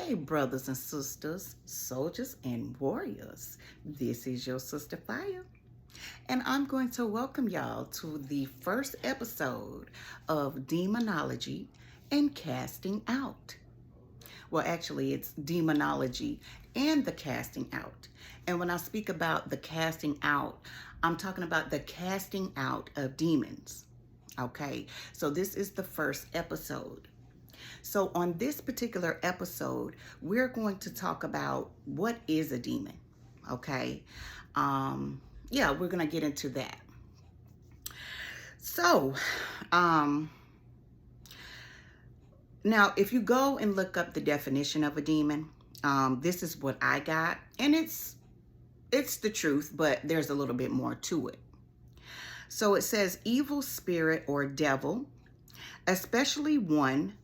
Hey, brothers and sisters, soldiers and warriors. This is your sister Fire, and I'm going to welcome y'all to the first episode of Demonology and Casting Out. Well, actually, it's Demonology and the Casting Out. And when I speak about the casting out, I'm talking about the casting out of demons. Okay, so this is the first episode. So on this particular episode, we're going to talk about what is a demon. Okay. Yeah, we're going to get into that. So, now if you go and look up the definition of a demon, this is what I got, and it's the truth, but there's a little bit more to it. So it says evil spirit or devil, especially one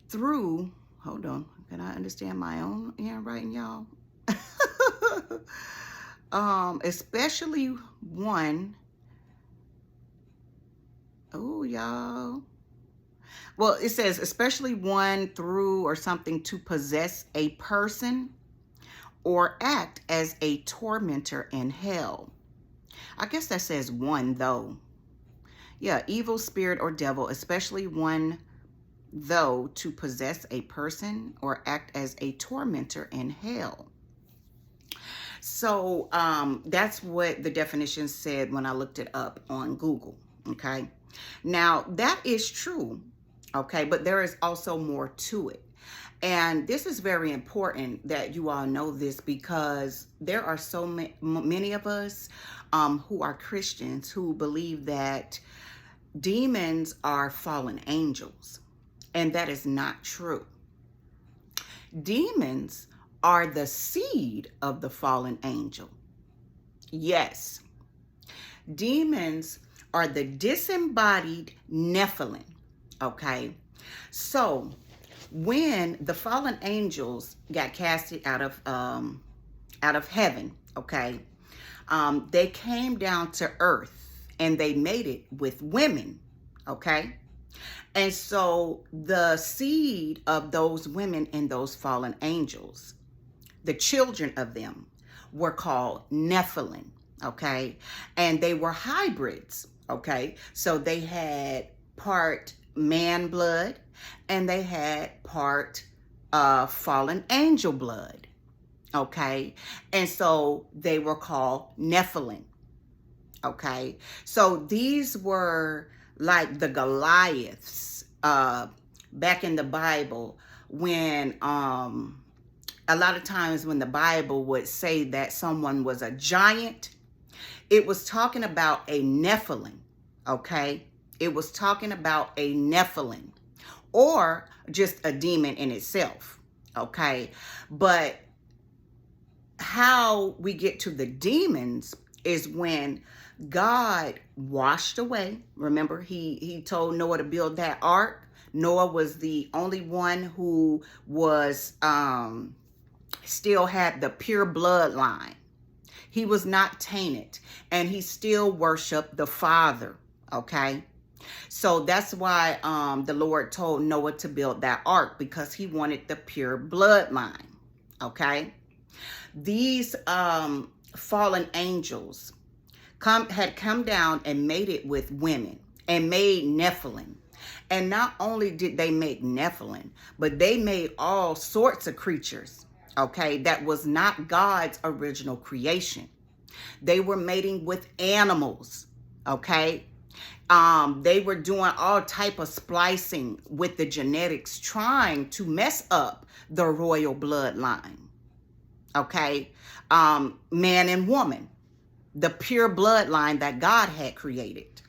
through, hold on, can I understand my own handwriting, y'all? Especially one, oh, y'all. Well, it says especially one through or something to possess a person or act as a tormentor in hell. I guess that says one though. Yeah, evil spirit or devil, especially one though to possess a person or act as a tormentor in hell. So that's what the definition said when I looked it up on Google. Okay, now that is true. Okay, but there is also more to it. And this is very important that you all know this, because there are so many of us who are Christians who believe that demons are fallen angels. And that is not true. Demons are the seed of the fallen angel. Yes. Demons are the disembodied Nephilim. Okay. So when the fallen angels got casted out of heaven, okay, they came down to earth and they mated with women. Okay. And so the seed of those women and those fallen angels, the children of them, were called Nephilim, okay? And they were hybrids, okay? So they had part man blood and they had part fallen angel blood, okay? And so they were called Nephilim, okay? So these were like the Goliaths back in the Bible, when a lot of times when the Bible would say that someone was a giant, it was talking about a Nephilim, okay? It was talking about a Nephilim or just a demon in itself, okay? But how we get to the demons is when God washed away. Remember, he told Noah to build that ark. Noah was the only one who was still had the pure bloodline. He was not tainted, and he still worshiped the Father. Okay, so that's why the Lord told Noah to build that ark, because he wanted the pure bloodline. Okay, these fallen angels had come down and mated with women and made Nephilim. And not only did they make Nephilim, but they made all sorts of creatures, okay, that was not God's original creation. They were mating with animals, okay? They were doing all type of splicing with the genetics, trying to mess up the royal bloodline, okay? Man and woman, the pure bloodline that God had created.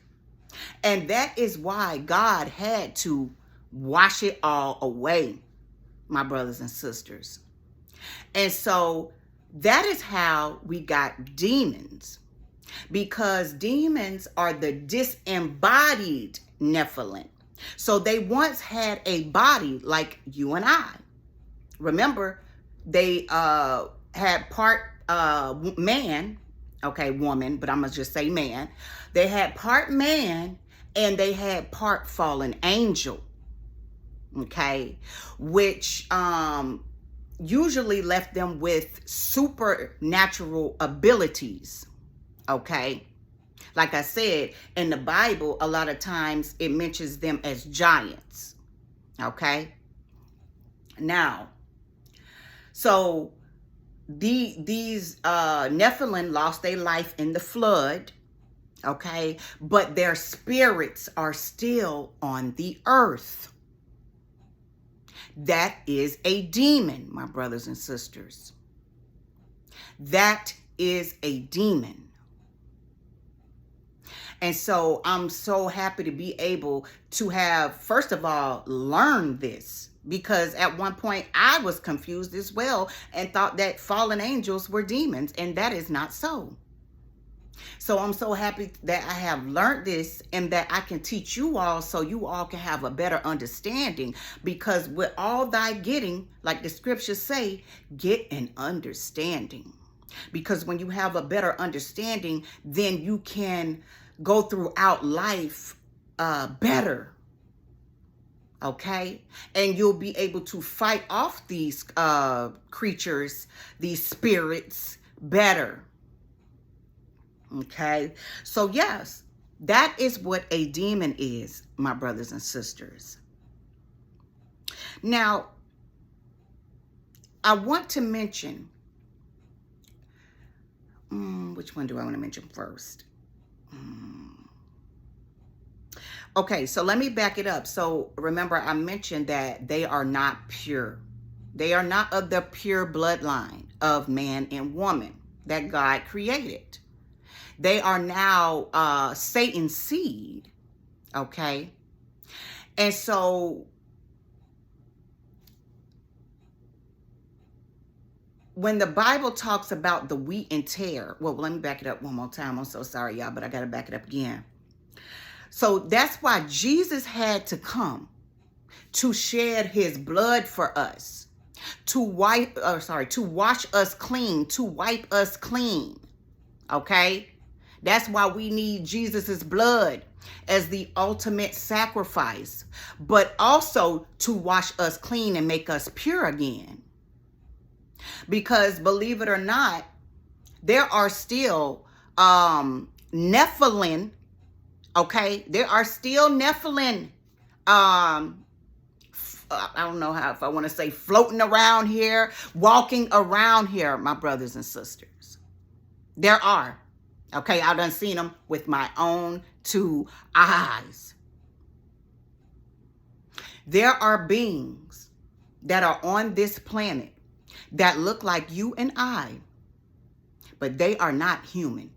And that is why God had to wash it all away, my brothers and sisters. And so that is how we got demons, because demons are the disembodied Nephilim. So they once had a body like you and I. Remember, they had part man, okay, woman, but I'm going to just say man. They had part man and they had part fallen angel. okay, which usually left them with supernatural abilities, okay? Like I said, in the Bible, a lot of times it mentions them as giants, okay? Now, so these Nephilim lost their life in the flood, okay? But their spirits are still on the earth. That is a demon, my brothers and sisters. That is a demon. And so I'm so happy to be able to have, first of all, learned this, because at one point I was confused as well and thought that fallen angels were demons, and that is not so. So I'm so happy that I have learned this and that I can teach you all so you all can have a better understanding, because with all thy getting, like the scriptures say, get an understanding. Because when you have a better understanding, then you can go throughout life better, okay? And you'll be able to fight off these creatures, these spirits, better, okay? So yes, that is what a demon is, my brothers and sisters. Now, I want to mention, which one do I want to mention first? Okay, so let me back it up. So remember, I mentioned that they are not pure. They are not of the pure bloodline of man and woman that God created. They are now Satan's seed, okay? And so when the Bible talks about the wheat and tare, well, let me back it up one more time. I'm so sorry, y'all, but I got to back it up again. So that's why Jesus had to come to shed his blood for us, to wash us clean, to wipe us clean. Okay? That's why we need Jesus's blood as the ultimate sacrifice, but also to wash us clean and make us pure again. Because believe it or not, there are still Nephilim. Okay, there are still Nephilim, I don't know how, if I want to say floating around here, walking around here, my brothers and sisters. There are. Okay, I done seen them with my own two eyes. There are beings that are on this planet that look like you and I, but they are not human.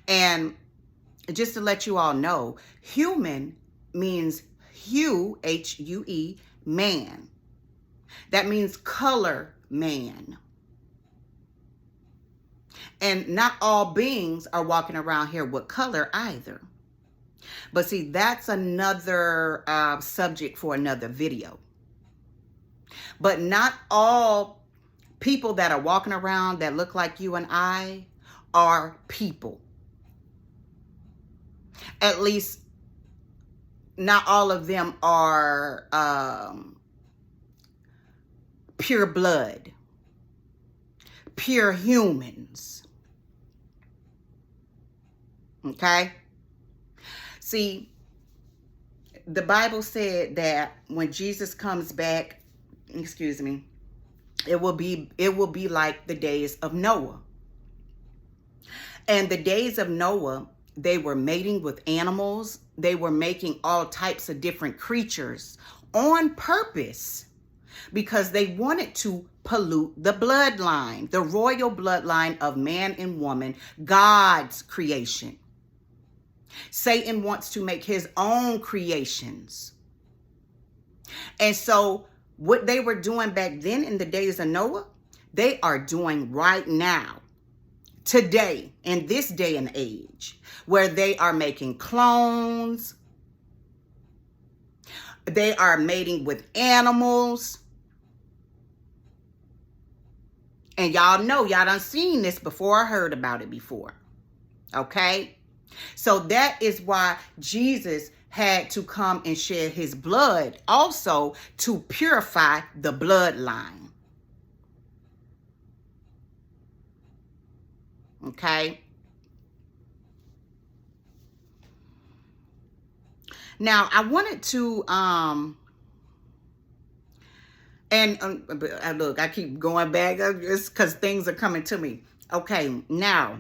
And just to let you all know, human means hue, H-U-E, man. That means color man. And not all beings are walking around here with color either. But see, that's another subject for another video. But not all people that are walking around that look like you and I are people. At least not all of them are pure blood, pure humans. Okay? See, the Bible said that when Jesus comes back, excuse me, it will be like the days of Noah. And the days of Noah, they were mating with animals. They were making all types of different creatures on purpose because they wanted to pollute the bloodline, the royal bloodline of man and woman, God's creation. Satan wants to make his own creations. And so what they were doing back then in the days of Noah, they are doing right now. Today, in this day and age, where they are making clones, they are mating with animals. And y'all know, y'all done seen this before or heard about it before. Okay? So that is why Jesus had to come and shed his blood also to purify the bloodline. Okay. Now I wanted to look, I keep going back just because things are coming to me. Okay, now